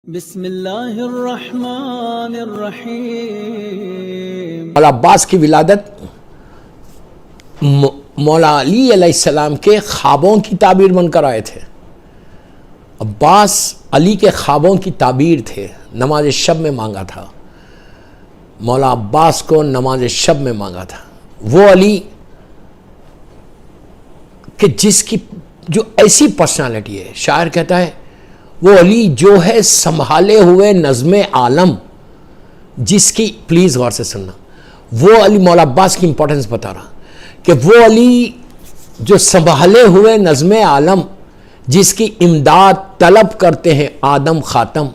بسم اللہ الرحمن الرحیم۔ مولا عباس کی ولادت مولا علی علیہ السلام کے خوابوں کی تعبیر بن کر آئے تھے۔ عباس علی کے خوابوں کی تعبیر تھے، نماز شب میں مانگا تھا، مولا عباس کو نماز شب میں مانگا تھا۔ وہ علی کہ جس کی جو ایسی پرسنالٹی ہے، شاعر کہتا ہے وہ علی جو ہے سنبھالے ہوئے نظم عالم، جس کی، پلیز غور سے سننا، وہ علی، مولا عباس کی امپورٹنس بتا رہا کہ وہ علی جو سنبھالے ہوئے نظم عالم، جس کی امداد طلب کرتے ہیں آدم خاتم،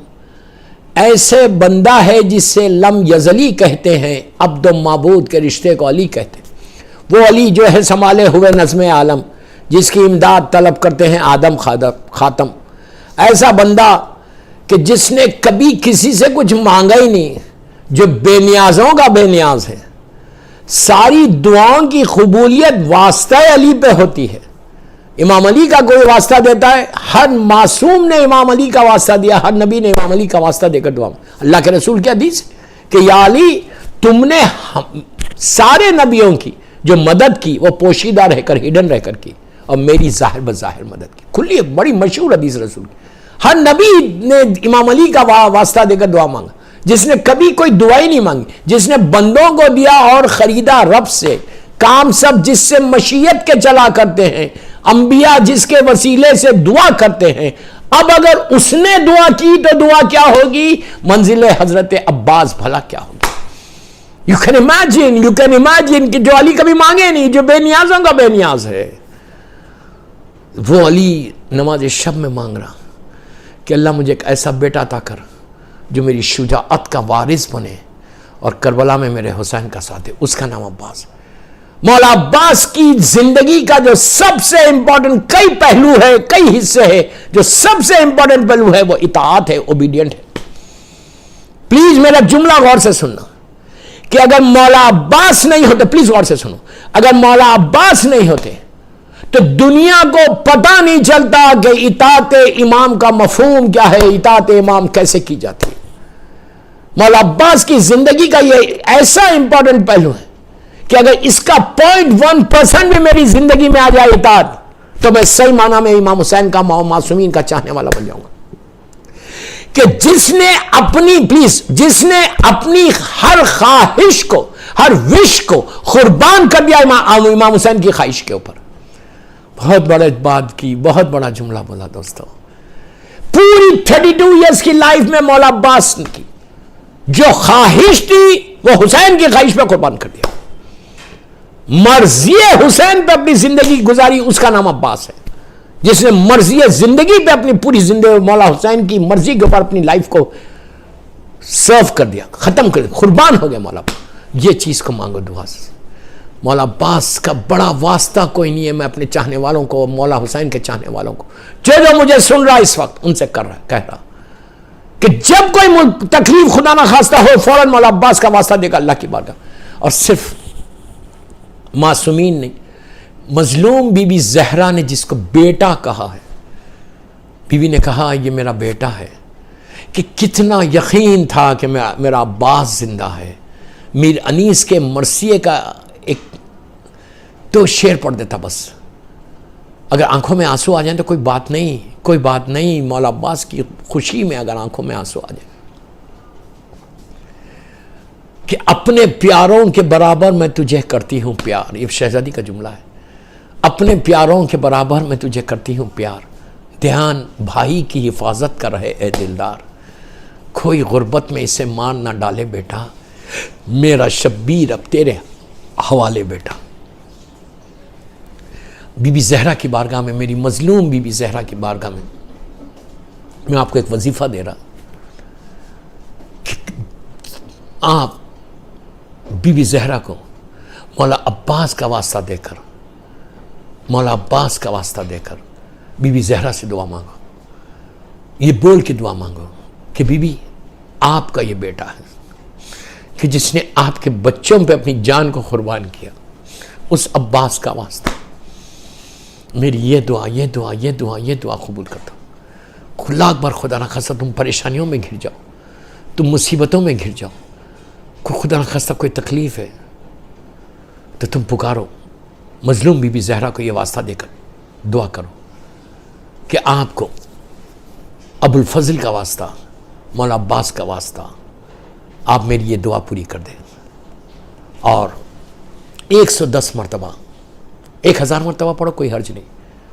ایسے بندہ ہے جس سے لم یزلی کہتے ہیں، عبد و معبود کے رشتے کو علی کہتے ہیں۔ وہ علی جو ہے سنبھالے ہوئے نظم عالم، جس کی امداد طلب کرتے ہیں آدم خاتم، ایسا بندہ کہ جس نے کبھی کسی سے کچھ مانگا ہی نہیں، جو بے نیازوں کا بے نیاز ہے، ساری دعاؤں کی قبولیت واسطہ علی پہ ہوتی ہے۔ امام علی کا کوئی واسطہ دیتا ہے، ہر معصوم نے امام علی کا واسطہ دیا، ہر نبی نے امام علی کا واسطہ دے کر دعا، اللہ کے رسول کی حدیث کہ یا علی تم نے سارے نبیوں کی جو مدد کی وہ پوشیدہ رہ کر، ہڈن رہ کر کی، اور میری ظاہر بظاہر مدد کی، کھلی بڑی مشہور حدیث رسول کی۔ ہر نبی نے امام علی کا واسطہ دے کر دعا مانگا، جس نے کبھی کوئی دعا ہی نہیں مانگی، جس نے بندوں کو دیا اور خریدا رب سے، کام سب جس سے مشیت کے چلا کرتے ہیں، انبیاء جس کے وسیلے سے دعا کرتے ہیں۔ اب اگر اس نے دعا کی تو دعا کیا ہوگی؟ منزل حضرت عباس بھلا کیا ہوگی؟ یو کین امیجن کہ جو علی کبھی مانگے نہیں، جو بے نیازوں کا بے نیاز ہے، وہ علی نماز شب میں مانگ رہا کہ اللہ مجھے ایک ایسا بیٹا عطا کر جو میری شجاعت کا وارث بنے اور کربلا میں میرے حسین کا ساتھ دے۔ اس کا نام عباس۔ مولا عباس کی زندگی کا جو سب سے امپورٹنٹ کئی پہلو ہے، کئی حصے ہیں، جو سب سے امپورٹنٹ پہلو ہے وہ اطاعت ہے، اوبیڈینٹ ہے۔ پلیز میرا جملہ غور سے سننا کہ اگر مولا عباس نہیں ہوتے، پلیز غور سے سنو، اگر مولا عباس نہیں ہوتے تو دنیا کو پتہ نہیں چلتا کہ اطاعت امام کا مفہوم کیا ہے، اطاعت امام کیسے کی جاتی ہے۔ مولا عباس کی زندگی کا یہ ایسا امپورٹنٹ پہلو ہے کہ اگر اس کا 0.1% بھی میری زندگی میں آ جائے اطاعت، تو میں صحیح معنی میں امام حسین کا، معصومین کا چاہنے والا بن جاؤں گا۔ کہ جس نے اپنی ہر خواہش کو، ہر وش کو قربان کر دیا امام حسین کی خواہش کے اوپر۔ بہت بڑے بات کی، بہت بڑا جملہ بولا دوستو۔ پوری 32 ایئرز کی لائف میں مولا عباس کی جو خواہش تھی وہ حسین کی خواہش پہ قربان کر دیا۔ مرضی حسین پہ اپنی زندگی گزاری، اس کا نام عباس ہے۔ جس نے مرضی زندگی پہ اپنی پوری زندگی، مولا حسین کی مرضی کے اوپر اپنی لائف کو سرو کر دیا، ختم کر دیا، قربان ہو گیا مولا۔ یہ چیز کو مانگو دعا سے۔ مولا عباس کا بڑا واسطہ کوئی نہیں ہے۔ میں اپنے چاہنے والوں کو، مولا حسین کے چاہنے والوں کو، جو مجھے سن رہا اس وقت، ان سے کہہ رہا کہ جب کوئی تکلیف خدا نہ خواستہ ہو، فوراً مولا عباس کا واسطہ دے گا اللہ کی بارگاہ۔ اور صرف معصومین نہیں، مظلوم بی بی زہرا نے جس کو بیٹا کہا ہے، بی بی نے کہا یہ میرا بیٹا ہے، کہ کتنا یقین تھا کہ میرا عباس زندہ ہے۔ میر انیس کے مرثیے کا ایک دو شعر پڑھ دیتا بس، اگر آنکھوں میں آنسو آ جائیں تو کوئی بات نہیں، مولا عباس کی خوشی میں اگر آنکھوں میں آنسو آ جائیں، کہ اپنے پیاروں کے برابر میں تجھے کرتی ہوں پیار۔ یہ شہزادی کا جملہ ہے، اپنے پیاروں کے برابر میں تجھے کرتی ہوں پیار، دھیان بھائی کی حفاظت کر رہے اے دلدار، کوئی غربت میں اسے مان نہ ڈالے بیٹا، میرا شبیر اب تیرے حوالے بیٹا۔ بی بی زہرا کی بارگاہ میں، میری مظلوم بی بی زہرا کی بارگاہ میں آپ کو ایک وظیفہ دے رہا کہ آپ بی بی زہرا کو مولا عباس کا واسطہ دے کر بی بی زہرا سے دعا مانگو، یہ بول کے دعا مانگو کہ بی بی آپ کا یہ بیٹا ہے کہ جس نے آپ کے بچوں پہ اپنی جان کو قربان کیا، اس عباس کا واسطہ میری یہ دعا قبول کرتا ہوں۔ لاکھ بار خدا نخواستہ تم پریشانیوں میں گھر جاؤ، تم مصیبتوں میں گھر جاؤ، کوئی خدا نخواستہ کوئی تکلیف ہے تو تم پکارو، مظلوم بی بی زہرا کو یہ واسطہ دے کر دعا کرو کہ آپ کو ابو الفضل کا واسطہ، مولا عباس کا واسطہ، آپ میری یہ دعا پوری کر دیں۔ اور 110 مرتبہ، 1000 مرتبہ پڑھو، کوئی حرج نہیں،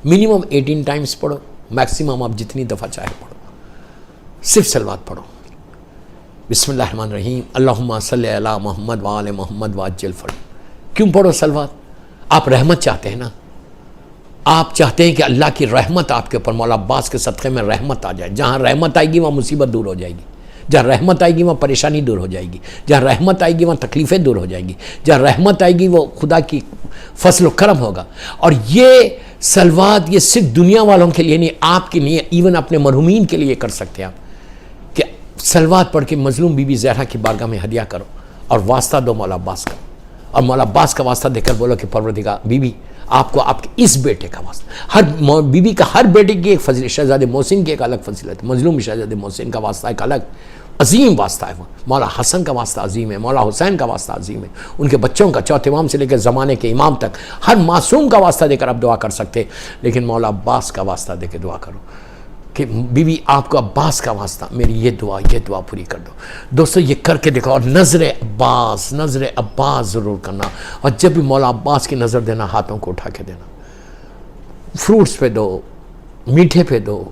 منیمم 18 ٹائمز پڑھو، میکسیمم آپ جتنی دفعہ چاہے پڑھو، صرف صلوات پڑھو۔ بسم اللہ الرحمن الرحیم، اللہم صلی علی محمد وآل محمد وعجل فرج۔ کیوں پڑھو صلوات؟ آپ رحمت چاہتے ہیں نا، آپ چاہتے ہیں کہ اللہ کی رحمت آپ کے اوپر، مولا عباس کے صدقے میں رحمت آ جائے۔ جہاں رحمت آئے گی وہاں مصیبت دور ہو جائے گی، جہاں رحمت آئے گی وہاں پریشانی دور ہو جائے گی، جہاں رحمت آئے گی وہاں تکلیفیں دور ہو جائیں گی، جہاں رحمت آئے گی وہ خدا کی فضل و کرم ہوگا۔ اور یہ صلوات یہ صرف دنیا والوں کے لیے نہیں، آپ کے لیے، ایون اپنے مرحومین کے لیے کر سکتے ہیں آپ، کہ صلوات پڑھ کے مظلوم بی بی زہرا کی بارگاہ میں ہدیہ کرو اور واسطہ دو مولا عباس کا، اور مولا عباس کا واسطہ دے کر بولو کہ پروردگار بی بی آپ کو آپ کے اس بیٹے کا واسطہ، ہر بی بی کا ہر بیٹے کی ایک فضیلت، شہزادے محسن کی ایک الگ فضیلت ہے، مظلوم شہزادے محسن کا واسطہ ایک الگ عظیم واسطہ ہے، وہ مولا حسن کا واسطہ عظیم ہے، مولا حسین کا واسطہ عظیم ہے، ان کے بچوں کا، چوتھے امام سے لے کر زمانے کے امام تک ہر معصوم کا واسطہ دے کر آپ دعا کر سکتے، لیکن مولا عباس کا واسطہ دے کے دعا کرو کہ بی بی آپ کو عباس کا واسطہ میری یہ دعا پوری کر دو۔ دوستو یہ کر کے دیکھو، اور نظر عباس ضرور کرنا، اور جب بھی مولا عباس کی نظر دینا ہاتھوں کو اٹھا کے دینا، فروٹس پہ دو، میٹھے پہ دو،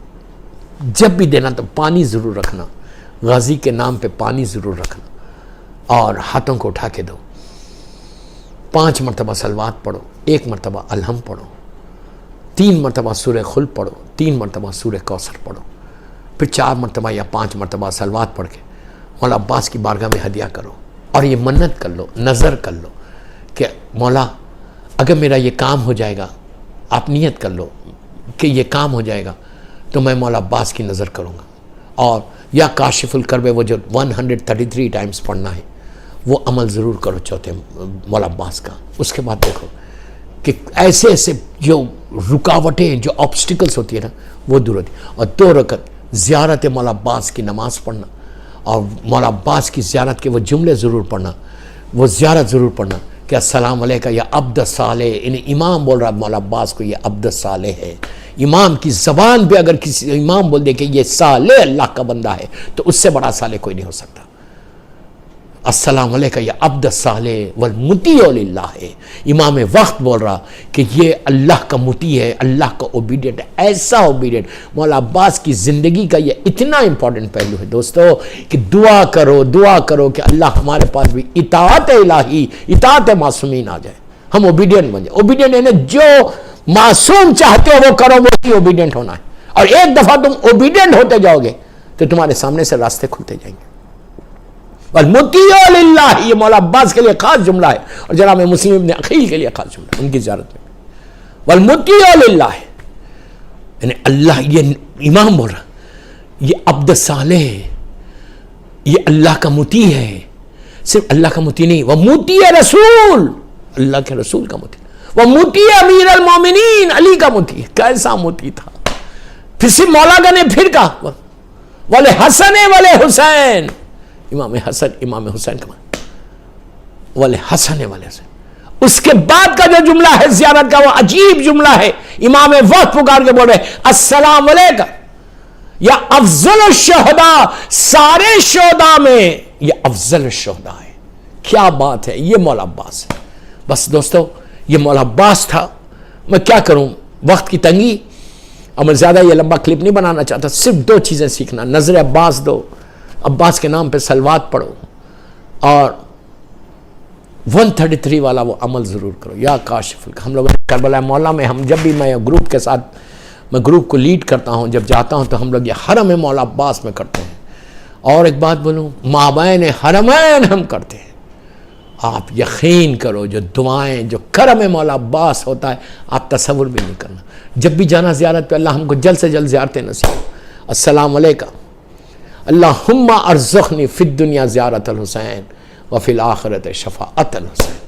جب بھی دینا تو پانی ضرور رکھنا، غازی کے نام پہ پانی ضرور رکھنا، اور ہاتھوں کو اٹھا کے دو۔ 5 مرتبہ صلوات پڑھو، 1 مرتبہ الحم پڑھو، 3 مرتبہ سورہ خلق پڑھو، 3 مرتبہ سورہ کوثر پڑھو، پھر 4 مرتبہ یا 5 مرتبہ صلوات پڑھ کے مولا عباس کی بارگاہ میں ہدیہ کرو، اور یہ منت کر لو، نظر کر لو کہ مولا اگر میرا یہ کام ہو جائے گا، آپ نیت کر لو کہ یہ کام ہو جائے گا تو میں مولا عباس کی نظر کروں گا، اور یا کاشف الکرب وہ جو 133 ٹائمز پڑھنا ہے وہ عمل ضرور کرو چوتھے مولا عباس کا۔ اس کے بعد دیکھو کہ ایسے جو رکاوٹیں، جو آبسٹیکلز ہوتی ہیں نا وہ دور ہوتی ہیں۔ اور 2 رکعت زیارت مولا عباس کی نماز پڑھنا، اور مولا عباس کی زیارت کے وہ جملے ضرور پڑھنا، وہ زیارت ضرور پڑھنا کہ السلام علیکہ یا عبد صالح، انہیں امام بول رہا مولا عباس کو یہ عبد صالح ہے۔ امام کی زبان پہ اگر کسی امام بول دے کہ یہ صالح اللہ کا بندہ ہے تو اس سے بڑا صالح کوئی نہیں ہو سکتا۔ السلام علیکہ یا عبد صالح والمطیع للہ ہے، امام وقت بول رہا کہ یہ اللہ کا مطیع ہے، اللہ کا اوبیڈینٹ ہے، ایسا اوبیڈینٹ۔ مولا عباس کی زندگی کا یہ اتنا امپورٹنٹ پہلو ہے دوستو کہ دعا کرو کہ اللہ ہمارے پاس بھی اطاعت الہی، اطاعت معصومین آ جائے، ہم اوبیڈینٹ بن جائے۔ اوبیڈینٹ ہے جو معصوم چاہتے ہو وہ کرو، وہ ہی اوبیڈینٹ ہونا ہے، اور ایک دفعہ تم اوبیڈینٹ ہوتے جاؤ گے تو تمہارے سامنے سے راستے کھلتے جائیں گے۔ والمطیع للہ، یہ مولا عباس کے لیے خاص جملہ ہے، اور جناب مسلم ابن عقیل کے لیے خاص جملہ ہے ان کی زیارت میں۔ والمطیع للہ، یعنی اللہ، یہ امام بول رہا یہ عبد صالح ہے، یہ اللہ کا مطیع ہے، صرف اللہ کا مطیع نہیں، وہ مطیع رسول، اللہ کے رسول کا مطیع، وہ مطیع امیر المومنین، علی کا مطیع۔ کیسا مطیع تھا! پھر سے مولا کا نے پھر کہا والے حسن والے حسین، امام حسن امام حسین کا والے حسن والے حسین۔ اس کے بعد کا جو جملہ ہے زیارت کا وہ عجیب جملہ ہے، امام وقت پکار کے بول رہے السلام علیکم یا افضل الشہداء، سارے شہداء میں یہ افضل الشہداء ہے۔ کیا بات ہے! یہ مولا عباس ہے۔ بس دوستو یہ مولا عباس تھا۔ میں کیا کروں، وقت کی تنگی، اور میں زیادہ یہ لمبا کلپ نہیں بنانا چاہتا، صرف 2 چیزیں سیکھنا، نظر عباس دو، عباس کے نام پہ صلوات پڑھو، اور 133 والا وہ عمل ضرور کرو، یا کاشف۔ ہم لوگ کربلا مولا میں، ہم جب بھی میں گروپ کے ساتھ، میں گروپ کو لیڈ کرتا ہوں، جب جاتا ہوں تو ہم لوگ یہ حرم مولا عباس میں کرتے ہیں۔ اور ایک بات بولوں، مابین حرمین ہم کرتے ہیں۔ آپ یقین کرو جو دعائیں، جو کرم مولا عباس ہوتا ہے آپ تصور بھی نہیں کرنا۔ جب بھی جانا زیارت پہ، اللہ ہم کو جلد سے جلد زیارتیں نصیب۔ السلام علیکم، اللہم ارزقنی فی الدنیا زیارت الحسین وفی الآخرت شفاعت الحسین۔